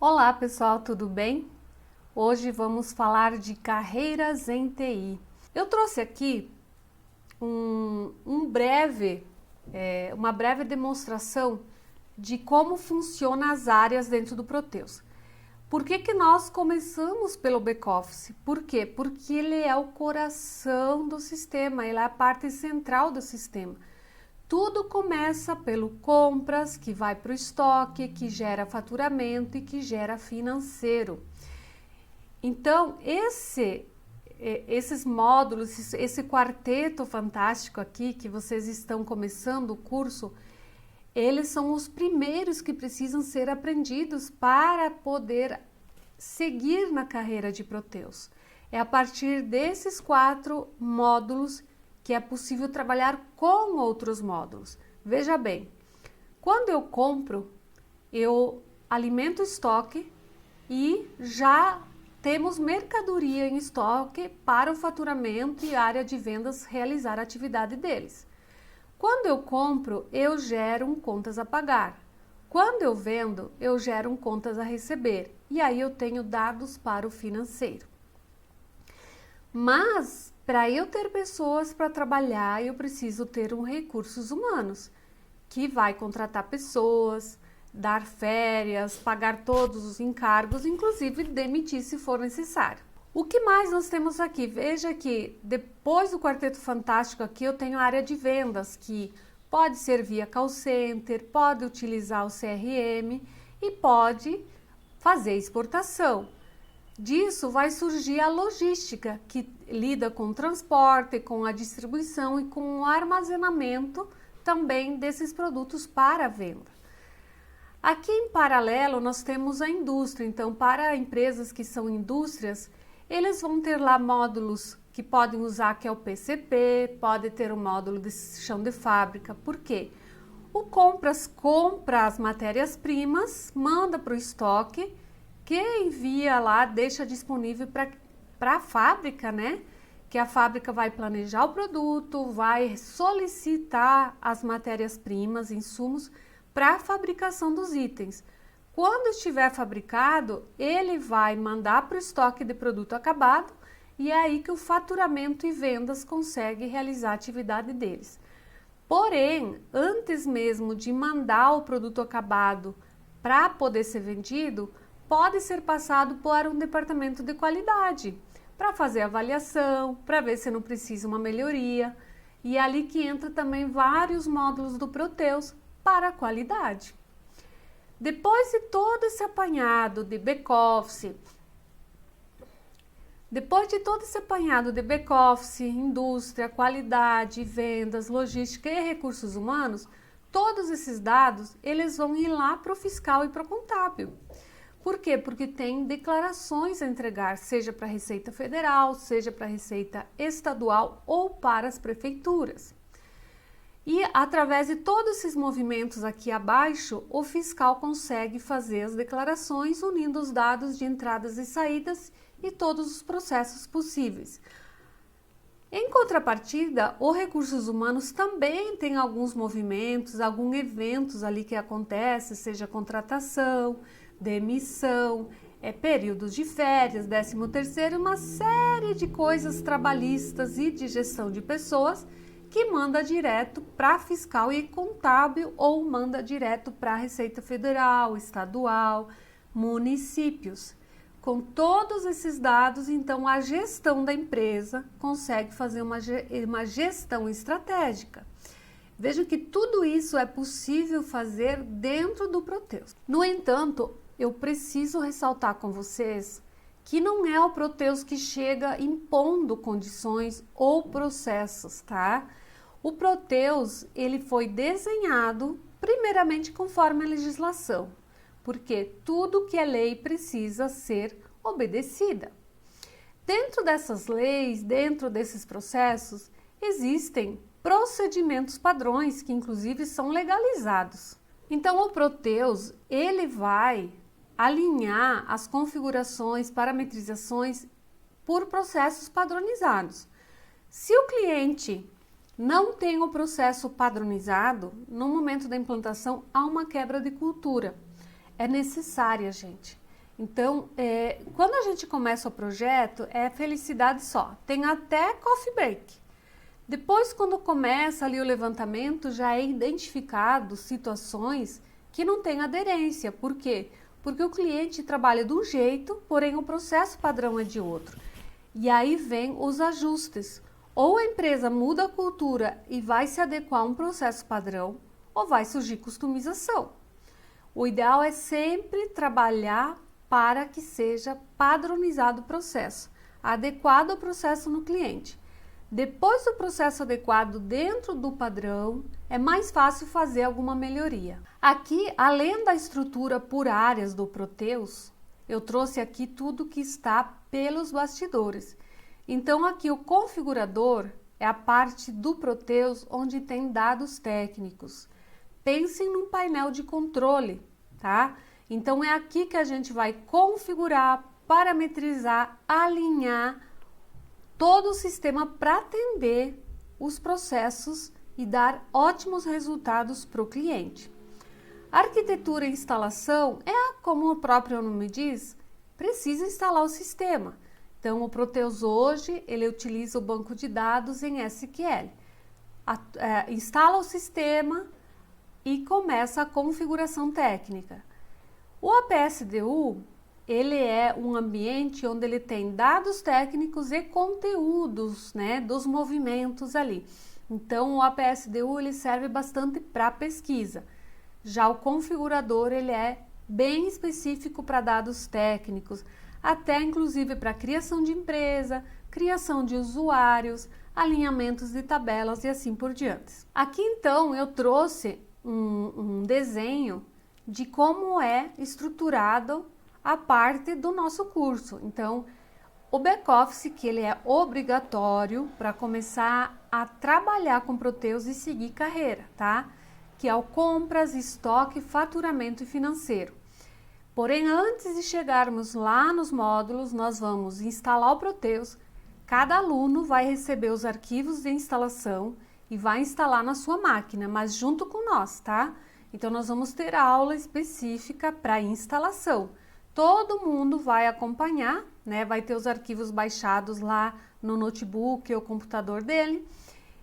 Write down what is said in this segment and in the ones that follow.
Olá pessoal, tudo bem? Hoje vamos falar de carreiras em TI. Eu trouxe aqui uma breve demonstração de como funcionam as áreas dentro do Proteus. Por que nós começamos pelo back-office? Por quê? Porque ele é o coração do sistema, ele é a parte central do sistema. Tudo começa pelo compras, que vai para o estoque, que gera faturamento e que gera financeiro. Então, esses módulos, esse quarteto fantástico aqui, que vocês estão começando o curso, eles são os primeiros que precisam ser aprendidos para poder seguir na carreira de Proteus. É a partir desses 4 módulos que é possível trabalhar com outros módulos. Veja bem, quando eu compro, eu alimento o estoque e já temos mercadoria em estoque para o faturamento e a área de vendas realizar a atividade deles. Quando eu compro, eu gero contas a pagar. Quando eu vendo, eu gero contas a receber. E aí eu tenho dados para o financeiro. Mas, para eu ter pessoas para trabalhar, eu preciso ter recursos humanos, que vai contratar pessoas, dar férias, pagar todos os encargos, inclusive demitir se for necessário. O que mais nós temos aqui? Veja que depois do Quarteto Fantástico aqui eu tenho a área de vendas, que pode ser via call center, pode utilizar o CRM e pode fazer exportação. Disso vai surgir a logística, que lida com o transporte, com a distribuição e com o armazenamento também desses produtos para a venda. Aqui em paralelo nós temos a indústria, então para empresas que são indústrias, eles vão ter lá módulos que podem usar, que é o PCP, pode ter um módulo de chão de fábrica. Por quê? O compras compra as matérias-primas, manda para o estoque, que envia lá, deixa disponível para a fábrica, né? Que a fábrica vai planejar o produto, vai solicitar as matérias-primas, insumos, para a fabricação dos itens. Quando estiver fabricado, ele vai mandar para o estoque de produto acabado e é aí que o faturamento e vendas consegue realizar a atividade deles. Porém, antes mesmo de mandar o produto acabado para poder ser vendido, pode ser passado por um departamento de qualidade para fazer avaliação, para ver se não precisa uma melhoria. E é ali que entra também vários módulos do Proteus para a qualidade. Depois de todo esse apanhado de back-office, indústria, qualidade, vendas, logística e recursos humanos, todos esses dados eles vão ir lá para o fiscal e para o contábil. Por quê? Porque tem declarações a entregar, seja para a Receita Federal, seja para a Receita Estadual ou para as prefeituras. E através de todos esses movimentos aqui abaixo, o fiscal consegue fazer as declarações unindo os dados de entradas e saídas e todos os processos possíveis. Em contrapartida, o Recursos Humanos também tem alguns movimentos, alguns eventos ali que acontecem, seja contratação, demissão, períodos de férias, 13º, uma série de coisas trabalhistas e de gestão de pessoas que manda direto para fiscal e contábil ou manda direto para a Receita Federal, estadual, municípios. Com todos esses dados, então, a gestão da empresa consegue fazer uma gestão estratégica. Vejam que tudo isso é possível fazer dentro do Proteus. No entanto, eu preciso ressaltar com vocês que não é o Proteus que chega impondo condições ou processos, tá? O Proteus, ele foi desenhado primeiramente conforme a legislação, porque tudo que é lei precisa ser obedecida. Dentro dessas leis, dentro desses processos, existem procedimentos padrões que inclusive são legalizados. Então o Proteus, ele vai alinhar as configurações, parametrizações por processos padronizados. Se o cliente não tem o processo padronizado, no momento da implantação há uma quebra de cultura. É necessária, gente. Então, quando a gente começa o projeto, é felicidade só. Tem até coffee break. Depois, quando começa ali o levantamento, já é identificado situações que não têm aderência. Por quê? Porque o cliente trabalha de um jeito, porém o processo padrão é de outro. E aí vem os ajustes. Ou a empresa muda a cultura e vai se adequar a um processo padrão, ou vai surgir customização. O ideal é sempre trabalhar para que seja padronizado o processo, adequado ao processo no cliente. Depois do processo adequado dentro do padrão, é mais fácil fazer alguma melhoria. Aqui, além da estrutura por áreas do Proteus, eu trouxe aqui tudo que está pelos bastidores. Então, aqui o configurador é a parte do Proteus onde tem dados técnicos. Pensem num painel de controle, tá? Então, é aqui que a gente vai configurar, parametrizar, alinhar todo o sistema para atender os processos e dar ótimos resultados para o cliente. A arquitetura e instalação como o próprio nome diz, precisa instalar o sistema. Então, o Proteus hoje, ele utiliza o banco de dados em SQL. Instala o sistema e começa a configuração técnica. O APSDU, ele é um ambiente onde ele tem dados técnicos e conteúdos, né, dos movimentos ali. Então, o APSDU ele serve bastante para pesquisa. Já o configurador, ele é bem específico para dados técnicos, até inclusive para criação de empresa, criação de usuários, alinhamentos de tabelas e assim por diante. Aqui, então, eu trouxe um desenho de como é estruturado a parte do nosso curso. Então, o back-office, que ele é obrigatório para começar a trabalhar com Proteus e seguir carreira, tá? Que é o compras, estoque, faturamento e financeiro. Porém, antes de chegarmos lá nos módulos, nós vamos instalar o Proteus. Cada aluno vai receber os arquivos de instalação e vai instalar na sua máquina, mas junto com nós, tá? Então, nós vamos ter aula específica para instalação. Todo mundo vai acompanhar, né? Vai ter os arquivos baixados lá no notebook ou computador dele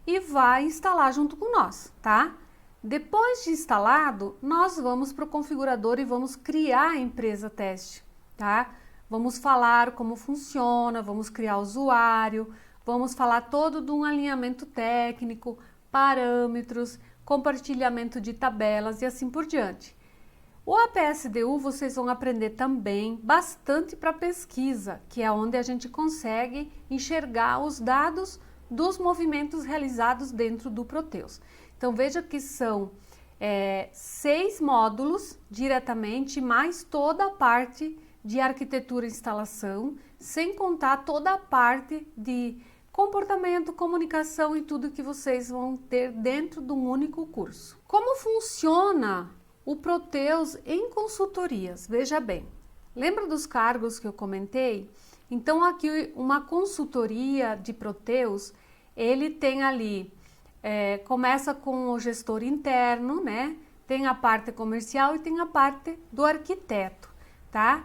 e vai instalar junto com nós, tá? Depois de instalado, nós vamos para o configurador e vamos criar a empresa teste, tá? Vamos falar como funciona, vamos criar usuário, vamos falar todo de um alinhamento técnico, parâmetros, compartilhamento de tabelas e assim por diante. O APSDU vocês vão aprender também bastante para pesquisa, que é onde a gente consegue enxergar os dados dos movimentos realizados dentro do Proteus. Então veja que são 6 módulos diretamente, mais toda a parte de arquitetura e instalação, sem contar toda a parte de comportamento, comunicação e tudo que vocês vão ter dentro de um único curso. Como funciona o Proteus em consultorias? Veja bem, lembra dos cargos que eu comentei? Então aqui uma consultoria de Proteus, ele tem ali, começa com o gestor interno, né? Tem a parte comercial e tem a parte do arquiteto, tá?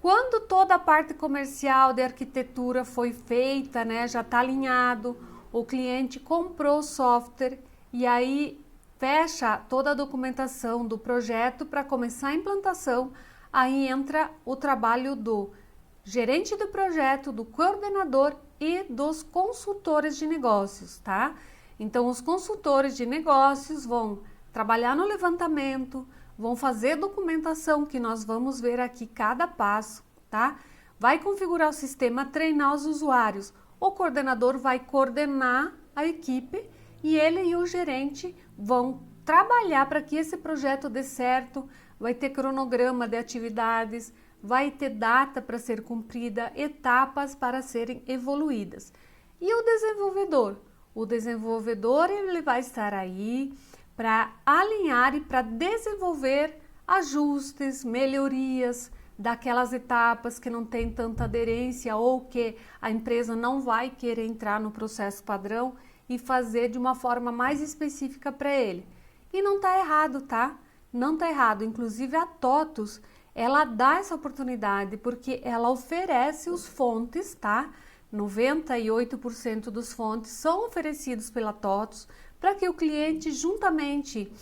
Quando toda a parte comercial de arquitetura foi feita, né? Já está alinhado, o cliente comprou o software e aí fecha toda a documentação do projeto para começar a implantação, aí entra o trabalho do gerente do projeto, do coordenador e dos consultores de negócios, tá? Então, os consultores de negócios vão trabalhar no levantamento, vão fazer documentação, que nós vamos ver aqui cada passo, tá? Vai configurar o sistema, treinar os usuários. O coordenador vai coordenar a equipe e ele e o gerente vão trabalhar para que esse projeto dê certo, vai ter cronograma de atividades, vai ter data para ser cumprida, etapas para serem evoluídas. E o desenvolvedor? O desenvolvedor ele vai estar aí para alinhar e para desenvolver ajustes, melhorias daquelas etapas que não tem tanta aderência ou que a empresa não vai querer entrar no processo padrão e fazer de uma forma mais específica para ele. E não está errado, tá? Não está errado. Inclusive a TOTUS, ela dá essa oportunidade porque ela oferece os fontes, tá? 98% dos fontes são oferecidos pela TOTVS para que o cliente, juntamente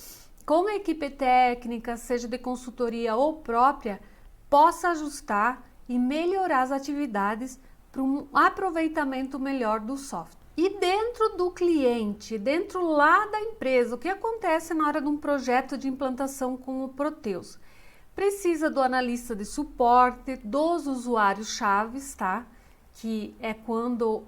com a equipe técnica, seja de consultoria ou própria, possa ajustar e melhorar as atividades para um aproveitamento melhor do software. E dentro do cliente, dentro lá da empresa, o que acontece na hora de um projeto de implantação com o Proteus? Precisa do analista de suporte, dos usuários-chaves, tá? Que é quando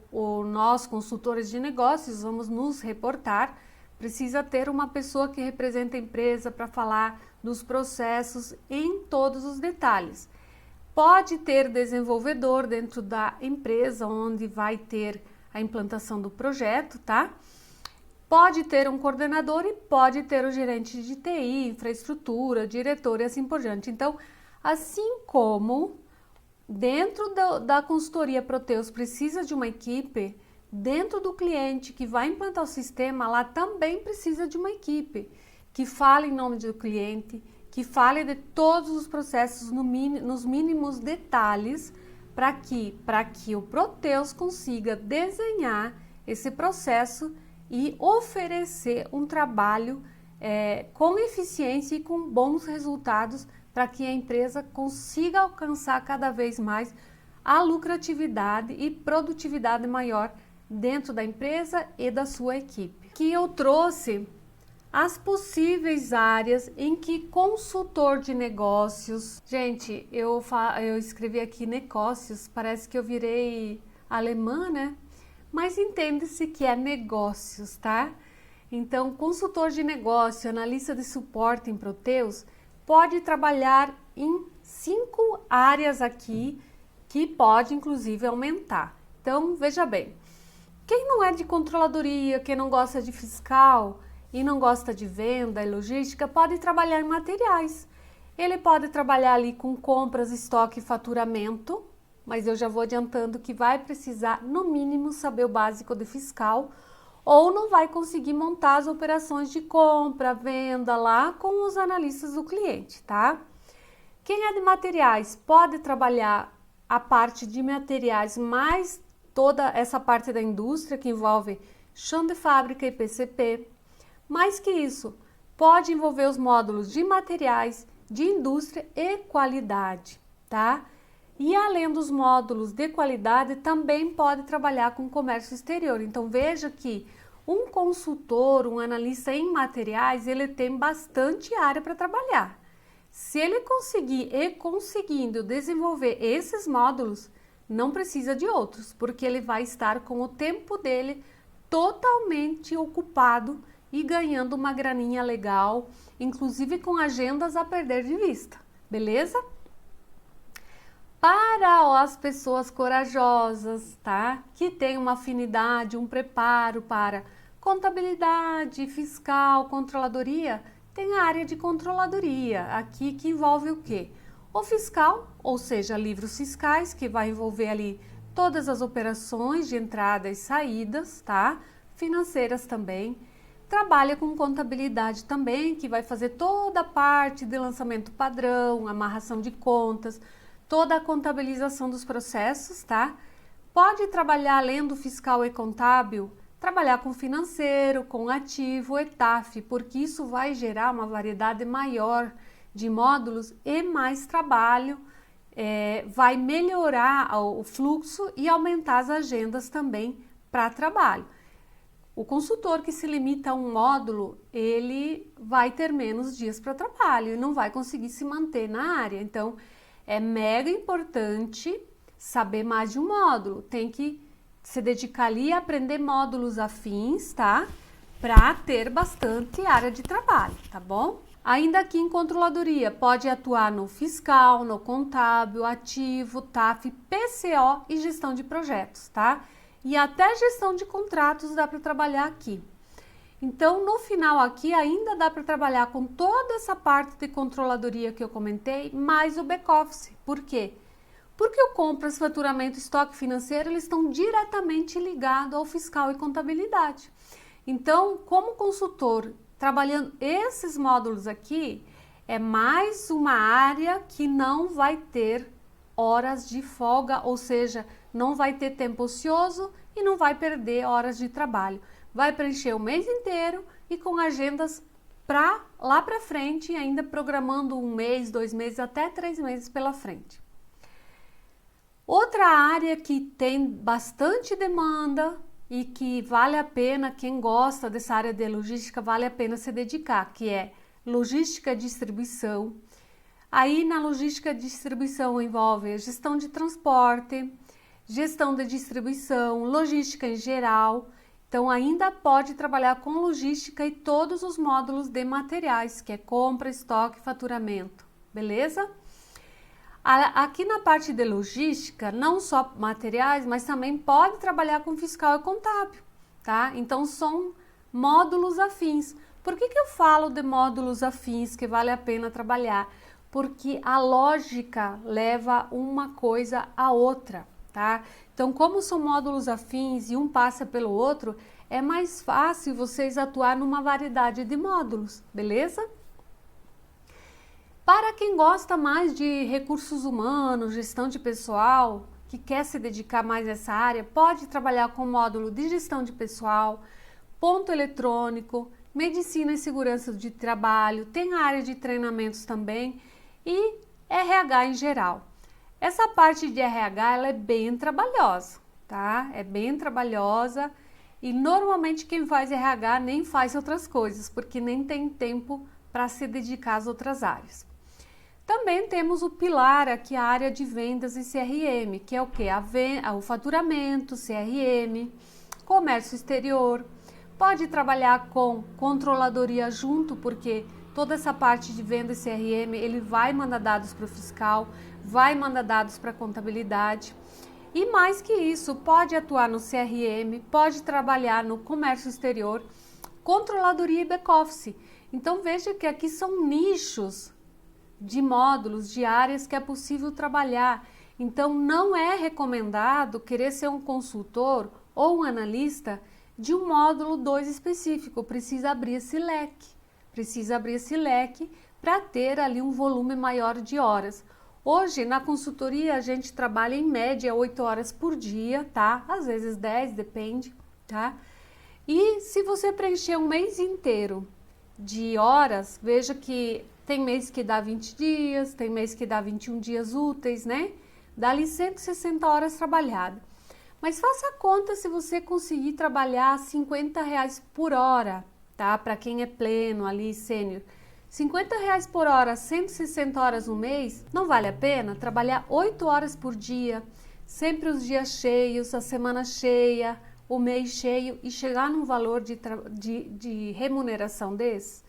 nós, consultores de negócios, vamos nos reportar. Precisa ter uma pessoa que representa a empresa para falar dos processos em todos os detalhes. Pode ter desenvolvedor dentro da empresa, onde vai ter a implantação do projeto, tá? Pode ter um coordenador e pode ter o gerente de TI, infraestrutura, diretor e assim por diante. Então, assim como dentro da consultoria Proteus precisa de uma equipe, dentro do cliente que vai implantar o sistema, lá também precisa de uma equipe que fale em nome do cliente, que fale de todos os processos nos mínimos detalhes, para que o Proteus consiga desenhar esse processo e oferecer um trabalho com eficiência e com bons resultados para que a empresa consiga alcançar cada vez mais a lucratividade e produtividade maior dentro da empresa e da sua equipe. Que eu trouxe as possíveis áreas em que consultor de negócios... Gente, eu escrevi aqui negócios, parece que eu virei alemã, né? Mas entende-se que é negócios, tá? Então, consultor de negócio, analista de suporte em Proteus, pode trabalhar em 5 áreas aqui, que pode inclusive aumentar. Então, veja bem, quem não é de controladoria, quem não gosta de fiscal e não gosta de venda e logística, pode trabalhar em materiais. Ele pode trabalhar ali com compras, estoque e faturamento, mas eu já vou adiantando que vai precisar, no mínimo, saber o básico de fiscal, ou não vai conseguir montar as operações de compra, venda lá com os analistas do cliente, tá? Quem é de materiais pode trabalhar a parte de materiais, mais toda essa parte da indústria que envolve chão de fábrica e PCP. Mais que isso, pode envolver os módulos de materiais, de indústria e qualidade, tá? E além dos módulos de qualidade, também pode trabalhar com comércio exterior. Então veja que um consultor, um analista em materiais, ele tem bastante área para trabalhar. Se ele conseguindo desenvolver esses módulos, não precisa de outros, porque ele vai estar com o tempo dele totalmente ocupado e ganhando uma graninha legal, inclusive com agendas a perder de vista, beleza? Para as pessoas corajosas, tá? Que tem uma afinidade, um preparo para contabilidade, fiscal, controladoria, tem a área de controladoria aqui que envolve o quê? O fiscal, ou seja, livros fiscais, que vai envolver ali todas as operações de entrada e saídas, tá? Financeiras também. Trabalha com contabilidade também, que vai fazer toda a parte de lançamento padrão, amarração de contas, toda a contabilização dos processos, tá? Pode trabalhar além do fiscal e contábil, trabalhar com financeiro, com ativo, ETAF, porque isso vai gerar uma variedade maior de módulos e mais trabalho, vai melhorar o fluxo e aumentar as agendas também para trabalho. O consultor que se limita a um módulo, ele vai ter menos dias para trabalho e não vai conseguir se manter na área. Então, é mega importante saber mais de um módulo. Tem que se dedicar ali e aprender módulos afins, tá? Para ter bastante área de trabalho, tá bom? Ainda aqui em controladoria, pode atuar no fiscal, no contábil, ativo, TAF, PCO e gestão de projetos, tá? E até gestão de contratos dá para trabalhar aqui. Então, no final aqui, ainda dá para trabalhar com toda essa parte de controladoria que eu comentei, mais o back-office. Por quê? Porque o compras, faturamento, estoque financeiro, eles estão diretamente ligados ao fiscal e contabilidade. Então, como consultor, trabalhando esses módulos aqui, É mais uma área que não vai ter horas de folga, ou seja, não vai ter tempo ocioso e não vai perder horas de trabalho. Vai preencher o mês inteiro e com agendas para lá para frente, ainda programando 1 mês, 2 meses, até 3 meses pela frente. Outra área que tem bastante demanda e que vale a pena, quem gosta dessa área de logística, vale a pena se dedicar, que é logística e distribuição. Aí na logística e distribuição envolve a gestão de transporte, gestão de distribuição, logística em geral. Então ainda pode trabalhar com logística e todos os módulos de materiais, que é compra, estoque, faturamento, beleza? Aqui na parte de logística, não só materiais, mas também pode trabalhar com fiscal e contábil, tá? Então são módulos afins. Por que eu falo de módulos afins que vale a pena trabalhar? Porque a lógica leva uma coisa à outra, tá? Então, como são módulos afins e um passa pelo outro, é mais fácil vocês atuar numa variedade de módulos, beleza? Para quem gosta mais de recursos humanos, gestão de pessoal, que quer se dedicar mais a essa área, pode trabalhar com módulo de gestão de pessoal, ponto eletrônico, medicina e segurança de trabalho, tem a área de treinamentos também e RH em geral. Essa parte de RH ela é bem trabalhosa, tá? É bem trabalhosa e normalmente quem faz RH nem faz outras coisas, porque nem tem tempo para se dedicar às outras áreas. Também temos o pilar aqui, a área de vendas e CRM, que é o que? O faturamento, CRM, comércio exterior. Pode trabalhar com controladoria junto, porque toda essa parte de venda e CRM, ele vai mandar dados para o fiscal, vai mandar dados para a contabilidade. E mais que isso, pode atuar no CRM, pode trabalhar no comércio exterior, controladoria e back-office. Então veja que aqui são nichos de módulos, de áreas que é possível trabalhar. Então não é recomendado querer ser um consultor ou um analista de um módulo 2 específico, precisa abrir esse leque para ter ali um volume maior de horas. Hoje na consultoria a gente trabalha em média 8 horas por dia, tá? Às vezes 10, depende, tá? E se você preencher um mês inteiro de horas, veja que tem mês que dá 20 dias, tem mês que dá 21 dias úteis, né? Dá ali 160 horas trabalhadas. Mas faça a conta se você conseguir trabalhar R$50 por hora, tá? Para quem é pleno ali, sênior. R$50 por hora, 160 horas no mês, não vale a pena trabalhar 8 horas por dia, sempre os dias cheios, a semana cheia, o mês cheio e chegar num valor de remuneração desse?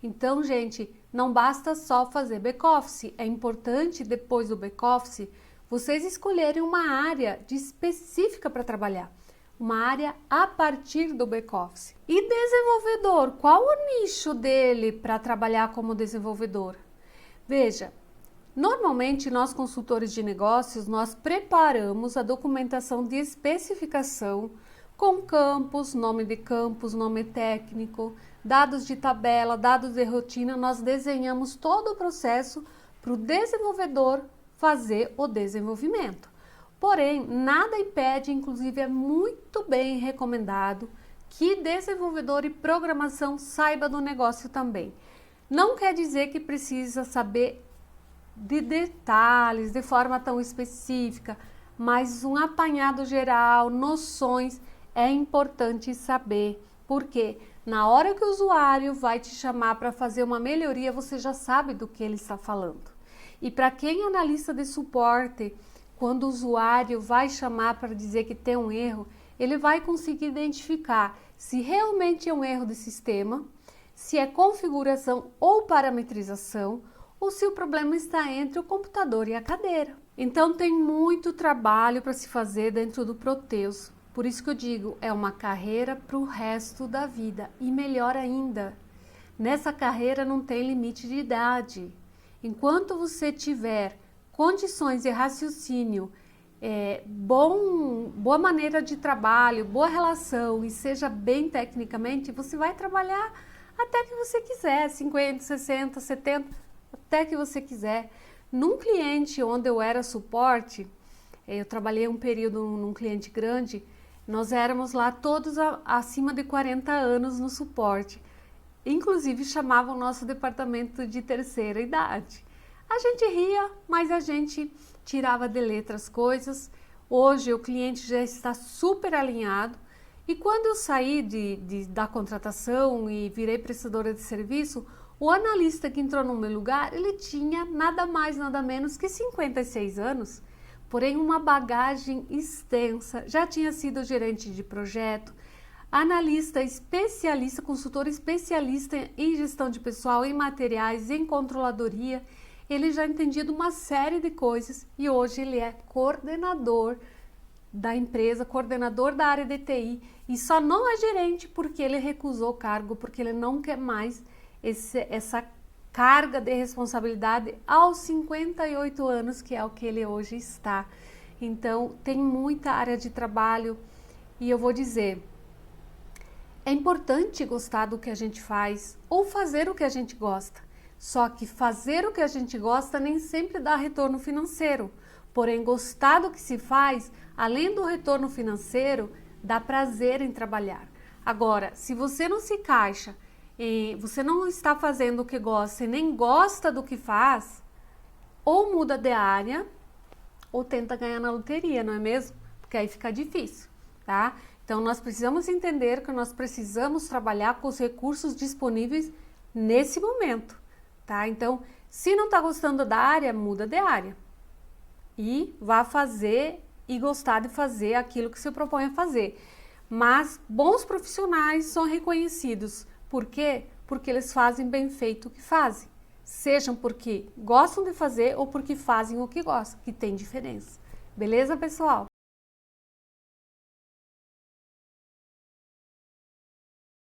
Então, gente, não basta só fazer back-office, é importante depois do back-office vocês escolherem uma área específica para trabalhar, uma área a partir do back-office. E desenvolvedor, qual o nicho dele para trabalhar como desenvolvedor? Veja, normalmente nós consultores de negócios, nós preparamos a documentação de especificação com campos, nome de campos, nome técnico, dados de tabela, dados de rotina, nós desenhamos todo o processo para o desenvolvedor fazer o desenvolvimento. Porém, nada impede, inclusive é muito bem recomendado, que desenvolvedor e programação saiba do negócio também. Não quer dizer que precisa saber de detalhes, de forma tão específica, mas um apanhado geral, noções, é importante saber. Porque na hora que o usuário vai te chamar para fazer uma melhoria, você já sabe do que ele está falando. E para quem é analista de suporte, quando o usuário vai chamar para dizer que tem um erro, ele vai conseguir identificar se realmente é um erro de sistema, se é configuração ou parametrização, ou se o problema está entre o computador e a cadeira. Então tem muito trabalho para se fazer dentro do Proteus. Por isso que eu digo, é uma carreira para o resto da vida. E melhor ainda, nessa carreira não tem limite de idade. Enquanto você tiver condições de raciocínio, boa maneira de trabalho, boa relação e seja bem tecnicamente, você vai trabalhar até que você quiser, 50, 60, 70, até que você quiser. Num cliente onde eu era suporte, eu trabalhei um período num cliente grande, nós éramos lá todos acima de 40 anos no suporte. Inclusive chamavam o nosso departamento de terceira idade. A gente ria, mas a gente tirava de letra as coisas. Hoje o cliente já está super alinhado. E quando eu saí da contratação e virei prestadora de serviço, o analista que entrou no meu lugar, ele tinha nada mais, nada menos que 56 anos, porém uma bagagem extensa, já tinha sido gerente de projeto, analista especialista, consultor especialista em gestão de pessoal, em materiais, em controladoria. Ele já entendia de uma série de coisas e hoje ele é coordenador da empresa, coordenador da área de TI, e só não é gerente porque ele recusou o cargo, porque ele não quer mais essa carga de responsabilidade aos 58 anos, que é o que ele hoje está. Então, tem muita área de trabalho e eu vou dizer, é importante gostar do que a gente faz ou fazer o que a gente gosta. Só que fazer o que a gente gosta nem sempre dá retorno financeiro. Porém, gostar do que se faz, além do retorno financeiro, dá prazer em trabalhar. Agora, se você não se encaixa e você não está fazendo o que gosta e nem gosta do que faz, ou muda de área, ou tenta ganhar na loteria, não é mesmo? Porque aí fica difícil, tá? Então, nós precisamos entender que nós precisamos trabalhar com os recursos disponíveis nesse momento, tá? Então, se não está gostando da área, muda de área. E vá fazer e gostar de fazer aquilo que se propõe a fazer. Mas bons profissionais são reconhecidos. Por quê? Porque eles fazem bem feito o que fazem. Sejam porque gostam de fazer ou porque fazem o que gostam, que tem diferença. Beleza, pessoal?